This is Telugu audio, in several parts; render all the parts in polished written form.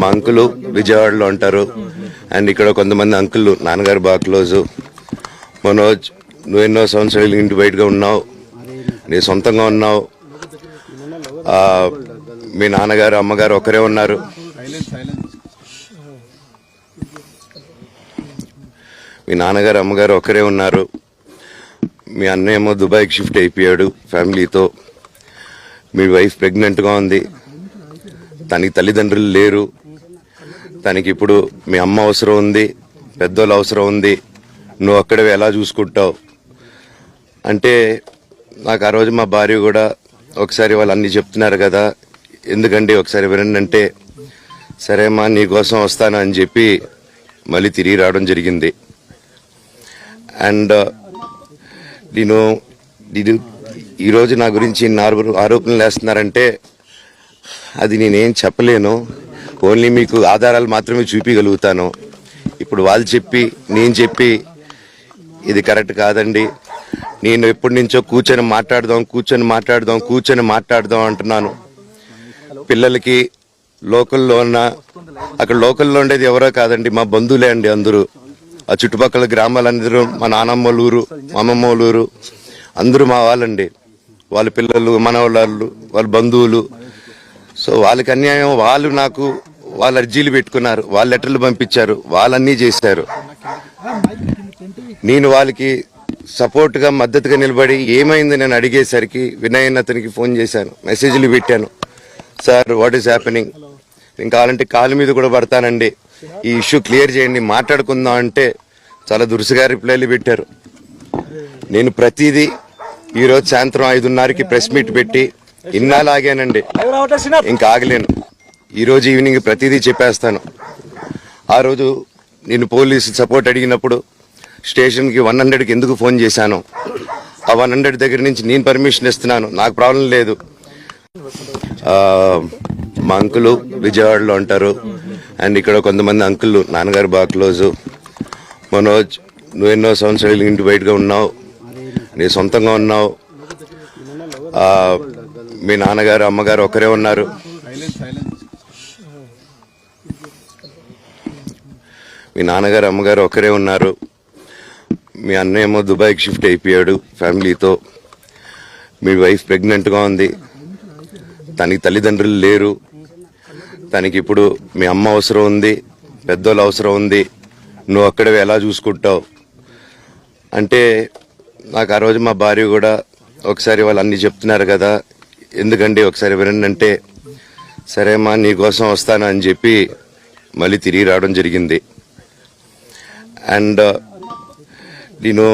మా అంకులు విజయవాడలో ఉంటారు. అండ్ ఇక్కడ కొంతమంది అంకుల్ నాన్నగారు బాగా క్లోజు. మనోజ్, నువ్వు ఎన్నో సంవత్సరాలు ఇంటి బయటగా ఉన్నావు, నీ సొంతంగా ఉన్నావు. మీ నాన్నగారు అమ్మగారు ఒకరే ఉన్నారు. మీ నాన్నగారు అమ్మగారు ఒకరే ఉన్నారు. మీ అన్నయ్య ఏమో దుబాయ్కి షిఫ్ట్ అయిపోయాడు ఫ్యామిలీతో. మీ వైఫ్ ప్రెగ్నెంట్గా ఉంది. తనకి తల్లిదండ్రులు లేరు. తనకి ఇప్పుడు మీ అమ్మ అవసరం ఉంది, పెద్దోళ్ళు అవసరం ఉంది. నువ్వు అక్కడే ఎలా చూసుకుంటావు అంటే, నాకు ఆ రోజు మా భార్య కూడా ఒకసారి వాళ్ళు అన్ని చెప్తున్నారు కదా, ఎందుకంటే ఒకసారి వినండి అంటే, సరేమ్మా నీకోసం వస్తాను అని చెప్పి మళ్ళీ తిరిగి రావడం జరిగింది. అండ్ నేను ఈరోజు నా గురించి ఆరోపణలు వేస్తున్నారంటే అది నేనేం చెప్పలేను. ఓన్లీ మీకు ఆధారాలు మాత్రమే చూపించగలుగుతాను. ఇప్పుడు వాళ్ళు చెప్పి నేను చెప్పి ఇది కరెక్ట్ కాదండి, నేను ఎప్పటి నుంచో కూర్చొని మాట్లాడదాం అంటున్నాను. పిల్లలకి లోకల్లో అక్కడ లోకల్లో ఉండేది ఎవరో కాదండి, మా బంధువులే అండి అందరూ. ఆ చుట్టుపక్కల గ్రామాలందరూ మా నానమ్మ ఊరు, మా అమ్మమ్మ ఊరు అందరూ మా వాళ్ళండి. వాళ్ళ పిల్లలు, మనవాళ్ళు, వాళ్ళ బంధువులు. సో వాళ్ళకి అన్యాయం, వాళ్ళు నాకు వాళ్ళ అర్జీలు పెట్టుకున్నారు, వాళ్ళ లెటర్లు పంపించారు, వాళ్ళన్నీ చేశారు. నేను వాళ్ళకి సపోర్ట్గా మద్దతుగా నిలబడి ఏమైంది నేను అడిగేసరికి వినయ్ అతనికి ఫోన్ చేశాను, మెసేజ్లు పెట్టాను. సార్ వాట్ ఈస్ హ్యాపెనింగ్, నేను కావాలంటే కాలు మీద కూడా పడతానండి, ఈ ఇష్యూ క్లియర్ చేయండి, మాట్లాడుకుందాం అంటే చాలా దురుసుగా రిప్లైలు పెట్టారు. నేను ప్రతిదీ ఈరోజు సాయంత్రం 5:30కి ప్రెస్ మీట్ పెట్టి ఇన్నాళ్ళు ఆగానండి, ఇంకా ఆగలేను. ఈరోజు ఈవినింగ్ ప్రతిదీ చెప్పేస్తాను. ఆ రోజు నేను పోలీసు సపోర్ట్ అడిగినప్పుడు స్టేషన్కి 100కి ఎందుకు ఫోన్ చేశాను, ఆ 100 దగ్గర నుంచి నేను పర్మిషన్ ఇస్తున్నాను, నాకు ప్రాబ్లం లేదు. మా అంకులు విజయవాడలో ఉంటారు. అండ్ ఇక్కడ కొంతమంది అంకుల్ నాన్నగారు బాగా క్లోజు. మనోజ్, నువ్వు ఎన్నో సంవత్సరాలు ఇంటి బయటగా ఉన్నావు, నీ సొంతంగా ఉన్నావు. మీ నాన్నగారు అమ్మగారు ఒకరే ఉన్నారు. మీ అన్నయ్య ఏమో దుబాయ్కి షిఫ్ట్ అయిపోయాడు ఫ్యామిలీతో. మీ వైఫ్ ప్రెగ్నెంట్గా ఉంది. తనకి తల్లిదండ్రులు లేరు. తనకి ఇప్పుడు మీ అమ్మ అవసరం ఉంది, పెద్దోళ్ళు అవసరం ఉంది. నువ్వు అక్కడే ఎలా చూసుకుంటావు అంటే, నాకు ఆ రోజు మా భార్య కూడా ఒకసారి వాళ్ళు అన్ని చెప్తున్నారు కదా, ఎందుకంటే ఒకసారి వినండి అంటే, సరేమ్మా నీకోసం వస్తాను అని చెప్పి మళ్ళీ తిరిగి రావడం జరిగింది. అండ్ నేను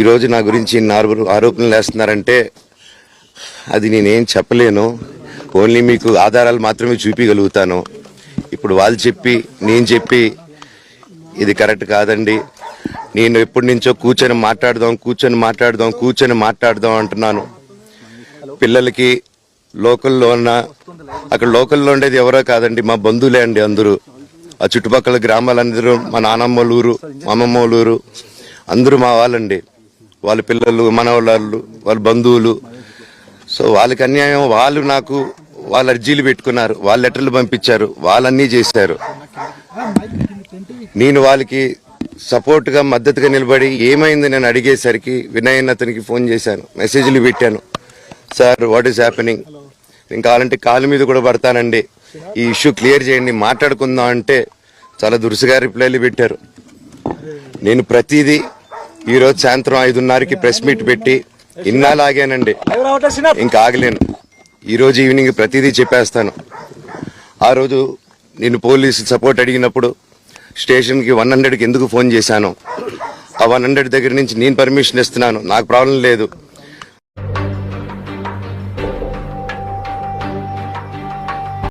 ఈరోజు నా గురించి ఆరోపణలు వేస్తున్నారంటే అది నేనేం చెప్పలేను. ఓన్లీ మీకు ఆధారాలు మాత్రమే చూపించగలుగుతాను. ఇప్పుడు వాళ్ళు చెప్పి నేను చెప్పి ఇది కరెక్ట్ కాదండి, నేను ఎప్పటి నుంచో కూర్చొని మాట్లాడదాం అంటున్నాను. పిల్లలకి లోకల్లో అక్కడ లోకల్లో ఉండేది ఎవరో కాదండి, మా బంధువులే అండి అందరూ. ఆ చుట్టుపక్కల గ్రామాలందరూ మా నానమ్మ ఊరు, మా అమ్మమ్మ ఊరు అందరూ మా వాళ్ళండి. వాళ్ళ పిల్లలు, మనవాళ్ళు, వాళ్ళ బంధువులు. సో వాళ్ళకి అన్యాయం, వాళ్ళు నాకు వాళ్ళ అర్జీలు పెట్టుకున్నారు, వాళ్ళ లెటర్లు పంపించారు, వాళ్ళన్నీ చేశారు. నేను వాళ్ళకి సపోర్ట్గా మద్దతుగా నిలబడి ఏమైంది నేను అడిగేసరికి వినయ్ అతనికి ఫోన్ చేశాను, మెసేజ్లు పెట్టాను. సార్ వాట్ ఈస్ హ్యాపెనింగ్, నేను కావాలంటే కాలు మీద కూడా పడతానండి, ఈ ఇష్యూ క్లియర్ చేయండి, మాట్లాడుకుందాం అంటే చాలా దురుసుగా రిప్లైలు పెట్టారు. నేను ప్రతిదీ ఈరోజు సాయంత్రం 5:30కి ప్రెస్ మీట్ పెట్టి ఇన్నాళ్ళు ఆగానండి, ఇంకా ఆగలేను. ఈరోజు ఈవినింగ్ ప్రతిదీ చెప్పేస్తాను. ఆ రోజు నేను పోలీసు సపోర్ట్ అడిగినప్పుడు స్టేషన్కి 100కి ఎందుకు ఫోన్ చేశాను, ఆ 100 దగ్గర నుంచి నేను పర్మిషన్ ఇస్తున్నాను, నాకు ప్రాబ్లం లేదు.